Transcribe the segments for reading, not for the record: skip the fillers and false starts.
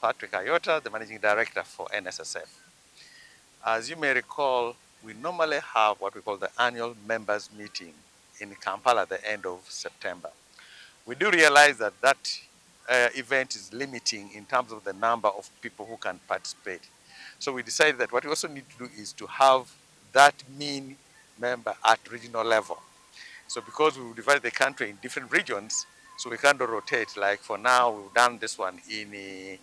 Patrick Ayota, the Managing Director for NSSF. As you may recall, we normally have what we call the annual members meeting in Kampala at the end of September. We do realize that that event is limiting in terms of the number of people who can participate. So we decided that what we also need to do is to have that mean member at regional level. So because we've divided the country in different regions, so we kind of rotate. Like for now, we've done this one in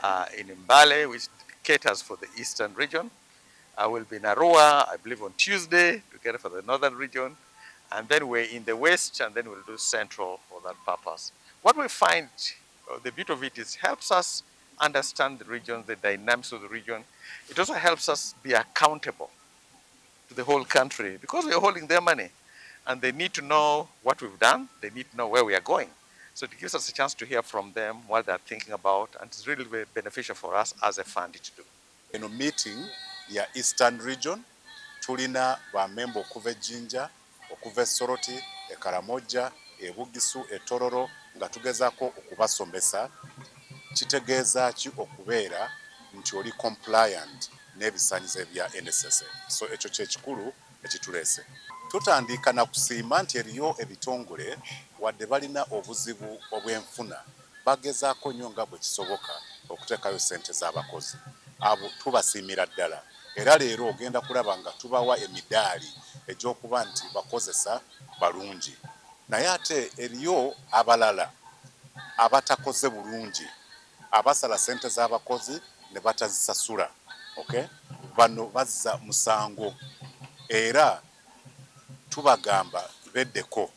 Mbale, which caters for the eastern region. I will be in Arua, I believe on Tuesday, together for the northern region. And then we're in the west, and then we'll do central for that purpose. What we find, the beauty of it is helps us understand the region, the dynamics of the region. It also helps us be accountable to the whole country because we're holding their money and they need to know what we've done. They need to know where we are going. So it gives us a chance to hear from them what they're thinking about, and it's really very beneficial for us as a fund to do. In a meeting, ya Eastern Region, tulina bamemba okuva Jinja, okuva Soroti, Karamoja, Bugisu, Tororo, nga tugezaako okubasomesa kitegeeza ki okubeera nti oli compliant n'ebisaanyizo ebya NSSF. So ekyo kyekikulu ekituleese. Tutandika na kusiima nti eriyo ebitongole wadde balina obuzibu obw'enfuna bagezaako nnyo nga bwe kisoboka okuteekayo ssente z'abakozi. Abo tubasiimira ddala. Era leero ogenda kulaba nga tubawa emidaali egy'okuba nti bakozesa balungi. Naye ate eriyo abalala abatakoze bulungi, abasala ssente z'abakozi ne batazisasula. Okay? Bano bazza musango. Era tubagamba beddeko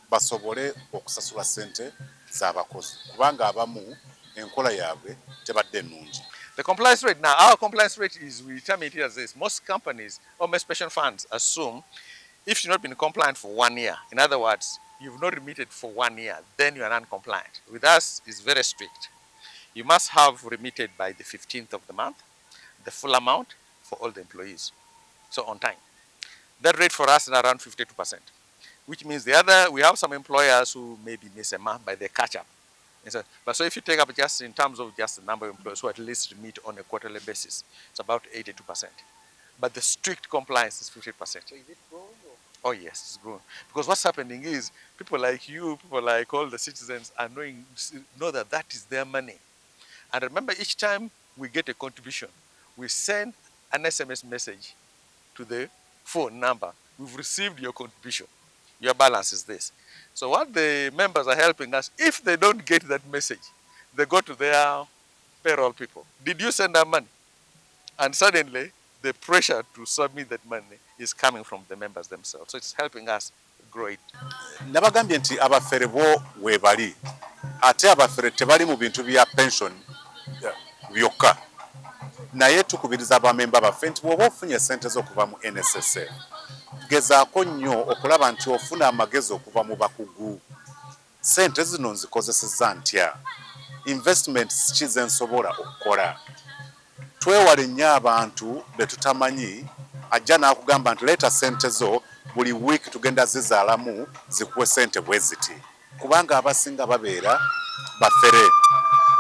basobole okusasula ssente z'abakozi kubanga abamu enkola yaabwe tebadde nnungi. The compliance rate, now our compliance rate is, we determine it as this. Most companies or most pension funds assume if you've not been compliant for 1 year, in other words, you've not remitted for 1 year, then you are non-compliant. With us, it's very strict. You must have remitted by the 15th of the month, the full amount for all the employees. So on time. That rate for us is around 52%, which means we have some employers who maybe miss a month, but they catch up. But so if you take up just in terms of just the number of employees who at least remit on a quarterly basis, it's about 82%. But the strict compliance is 50%. So is it growing? Oh yes, it's growing. Because what's happening is people like you, people like all the citizens are know that that is their money. And remember, each time we get a contribution, we send an SMS message to the phone number. We've received your contribution. Your balance is this. So what the members are helping us, if they don't get that message, they go to their payroll people. Did you send our money? And suddenly, the pressure to submit that money is coming from the members themselves. So it's helping us grow it. Nabagambye nti abafere bo weebali. Ate abafere tebali mu bintu bya pension byokka. Naye tukubiriza abamemba baffe nti bw'oba ofunye ssente z'okuva mu NSSF, gezaako nnyo okulaba nti ofuna amagezi okuva mu bakugu. Ssente zino nzikozesezza ntya? Investments ki ze nsobola okukola? Twewale nnyo abantu be tutamanyi ajja n'akugamba nti leeta ssente zo buli wiiki tugenda zizaalamu zikuwe ssente bwe ziti. Kubanga abasinga babeera bafere.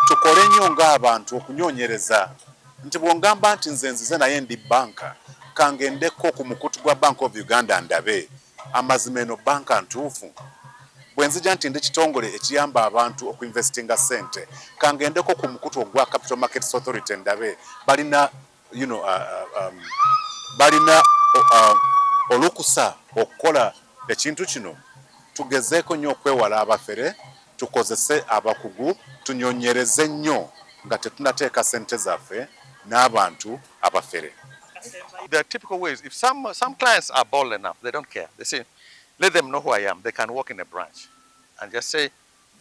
Tukole nnyo ng'abantu okunyoonyereza nti bw'ongamba nti nze nzize naye ndi banka kangendeko ku mukutu gwa Bank of Uganda ndabe amazima eno banka ntuufu. Bwe nzija nti ndi kitongole ekiyamba abantu okuinvestinga ssente kangendeko ku mukutu ogwa Capital Markets Authority ndabe balina balina olukusa okukola ekintu kino. Tugezeeko nnyo okwewala abafere, tukozese abakugu, tunyonyereze nnyo nga tetunateeka ssente zaffe n'abantu abafere. There are typical ways. If some clients are bold enough, they don't care. They say, let them know who I am. They can walk in a branch and just say,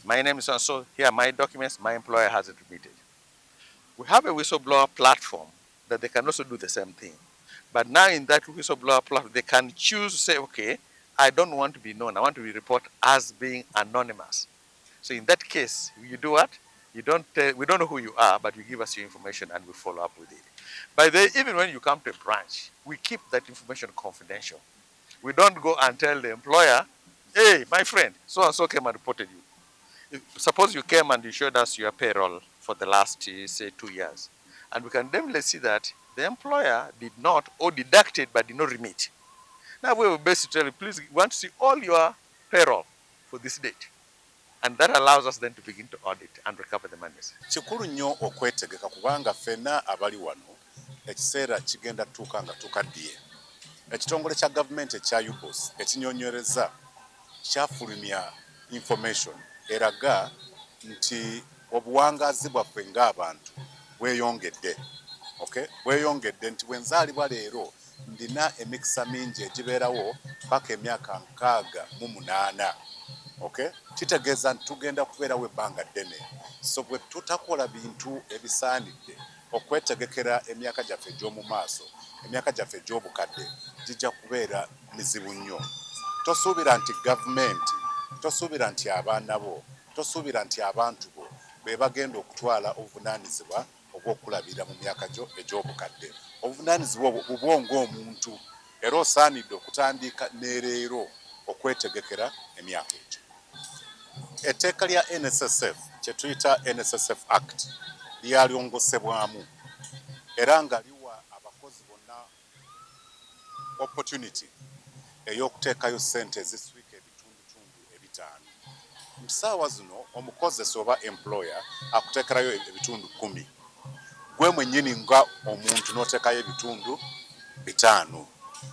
my name is so-and-so, here are my documents, my employer hasn't remitted. We have a whistleblower platform that they can also do the same thing. But now in that whistleblower platform, they can choose to say, okay, I don't want to be known. I want to be reported as being anonymous. So in that case, you do what? We don't know who you are, but you give us your information and we follow up with it. By the way, even when you come to a branch, we keep that information confidential. We don't go and tell the employer, hey, my friend, so-and-so came and reported you. Suppose you came and you showed us your payroll for the last, say, 2 years. And we can definitely see that the employer did not, or deducted but did not remit. Now we will basically, please, we want to see all your payroll for this date. And that allows us then to begin to audit and recover the monies. Kikulu nnyo okwetegeka kubanga ffenna abali wano ekiseera kigenda tuuka nga tukaddiye. Ekitongole kya gavumenti ekya UBOS ekinyonyereza kyafulumya information eraga nti obuwangazi bwaffe ng'abantu bweyongedde. Okay? Bweyongedde nti bwenzaalibwa leero ndina emikisa mingi egibeerawo paka emyaka 68. Okay? Kitegeeza nti tugenda kubeerawo ebbanga ddene. So bwe tutakola bintu ebisaanidde okwetegekera emyaka gyaffe egy'omu maaso, emyaka gyaffe egy'obukadde gijja kubeera mizibu nnyo. Tosuubira nti gavumenti, tosuubira nti abaana bo, tosuubira nti abantu bo be bagenda okutwala obuvunaanyizibwa obw'okulabira mu myaka gyo egy'obukadde. Obuvunaanyizibwa obwo bubwo ng'omuntu era osaanidde okutandika n'eleero okwetegekera emyaka egyo. Etteeka lya NSSF kye tuyita NSSF Act lyalongosebwamu era nga liwa abakozi bonna opportunity ey'okuteekayo ssente eziswika ebitundutundu ebitaano. Mu ssaawa zino omukozesa oba employer akuteekerayo ebitundu 10. Gwe mwennyini nga omuntu n'oteekayo ebitundu 5.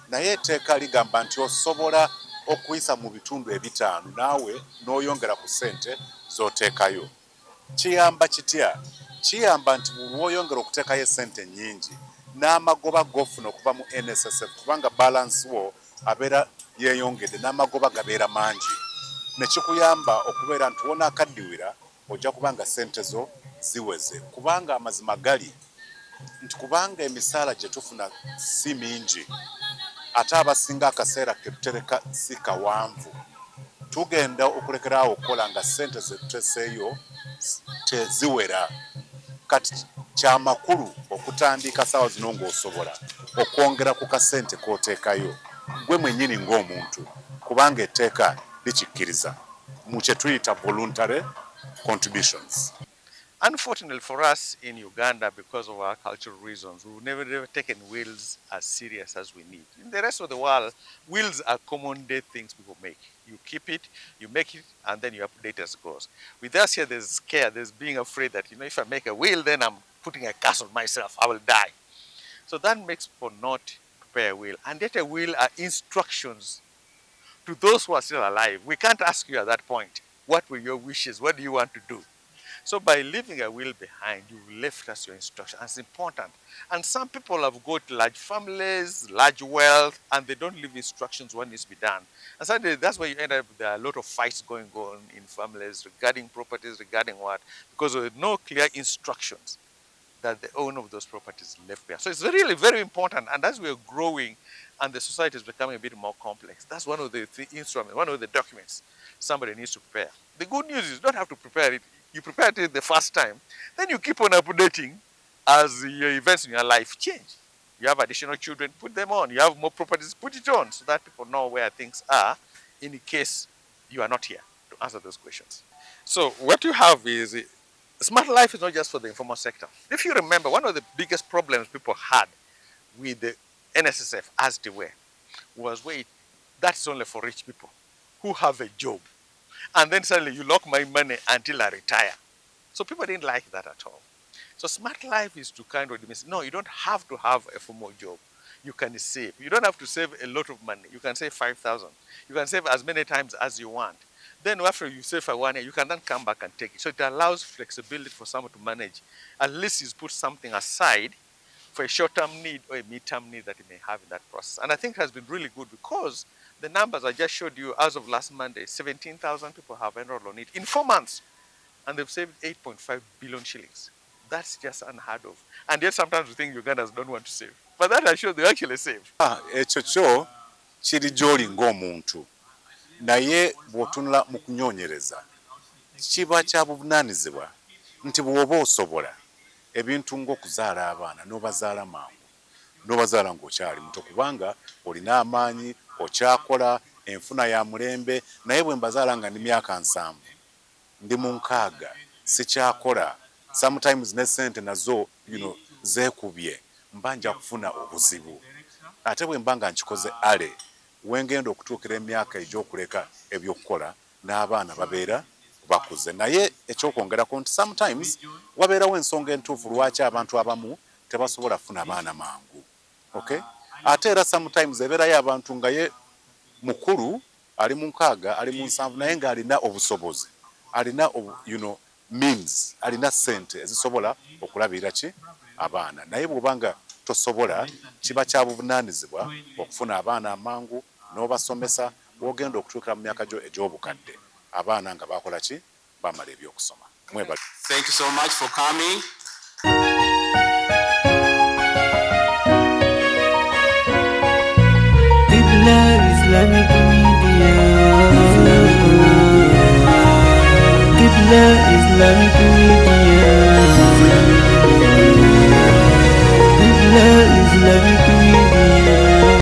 Naye etteeka ligamba nti osobola okuyisa mu bitundu 5 naawe n'oyongera ku ssente z'oteekayo. Kiyamba kitya? Kiyamba nti bw'oyongera okuteekayo ssente nnyingi n'amagoba g'ofuna okuva mu NSSF kubanga balance wo abeera yeeyongedde n'amagoba gabeera mangi. Ne kikuyamba okubeera nti wona akaddiwira ojja kubanga ssente zo ziweze. Kubanga amazima gali nti kubanga emisaala gye tufuna si mingi ate abasinga akaseera ke tutereka si kawanvu, tugenda okulekeraawo okukola nga ssente ze tuteeseeyo teziwera. Kati kyamakulu okutandika ssaawa zino ng'osobola okwongera ku kasente k'oteekayo gwe mwennyini ng'omuntu kubanga etteeka likikkiriza mu kye tuyita voluntary contributions. Unfortunately for us in Uganda, because of our cultural reasons, we've never taken wills as serious as we need. In the rest of the world, wills are common day things people make. You keep it, you make it, and then you update as it goes. With us here, there's scare, there's being afraid that, if I make a will, then I'm putting a curse on myself, I will die. So that makes people not prepare a will. And yet a will are instructions to those who are still alive. We can't ask you at that point, what were your wishes? What do you want to do? So by leaving a will behind, you've left us your instructions. It's important. And some people have got large families, large wealth, and they don't leave instructions what needs to be done. And suddenly that's where you end up, there are a lot of fights going on in families regarding properties, regarding what? Because there are no clear instructions that the owner of those properties left there. So it's really very important. And as we're growing and the society is becoming a bit more complex, that's one of the instruments, one of the documents somebody needs to prepare. The good news is you don't have to prepare it. You prepare it the first time, then you keep on updating as your events in your life change. You have additional children, put them on. You have more properties, put it on so that people know where things are in case you are not here to answer those questions. So what you have is, smart life is not just for the informal sector. If you remember, one of the biggest problems people had with the NSSF as they were was, wait, that's only for rich people who have a job. And then suddenly you lock my money until I retire. So people didn't like that at all. So smart life is to kind of say, no, you don't have to have a formal job. You can save. You don't have to save a lot of money. You can save 5,000. You can save as many times as you want. Then after you save for 1 year, you can then come back and take it. So it allows flexibility for someone to manage. At least you put something aside for a short-term need or a mid-term need that you may have in that process. And I think it has been really good because the numbers I just showed you as of last Monday, 17,000 people have enrolled on it in 4 months. And they've saved 8.5 billion shillings. That's just unheard of. And yet sometimes we think Ugandans don't want to save. But that assures they actually save. Ekyo kyo kiri gy'oli ng'omuntu. Naye bw'otunula mu kunyonyereza kiba kya buvunaanyizibwa nti bw'oba osobola ebintu ng'okuzaala abaana n'obazaala mangu n'obazaala ng'okyali muto kubanga olina amaanyi okyakola enfuna ya mulembe. Naye bwe mbazaala nga ndi myaka 7 ndi mu 6 sikyakola sometimes ne sente nazo zeekubye mba nja kufuna obuzibu. Ate bwe mba nga nkikoze ale wengenda okutuukira emyaka egy'okuleka ebyokukola n'abaana babeera bakuze. Naye ekyokwongerako nti sometimes wabeerawo ensonga entuufu lwaki abantu abamu tebasobola kufuna baana mangu. Okay? Ate era sometimes ebeerayo abantu nga ye mukulu ali mu 6 ali mu 7 naye ng'alina obusobozi, alina means, alina sente ezisobola okulabirira ki abaana. Naye bw'obanga tosobola kiba kya buvunaanyizibwa okufuna abaana amangu n'obasomesa w'ogenda okutuukira mu myaka gyo egy'obukadde abaana nga bakola ki bamala ebyokusoma. Mwebale. Thank you so much for coming. Islamic Media. Islamic Media.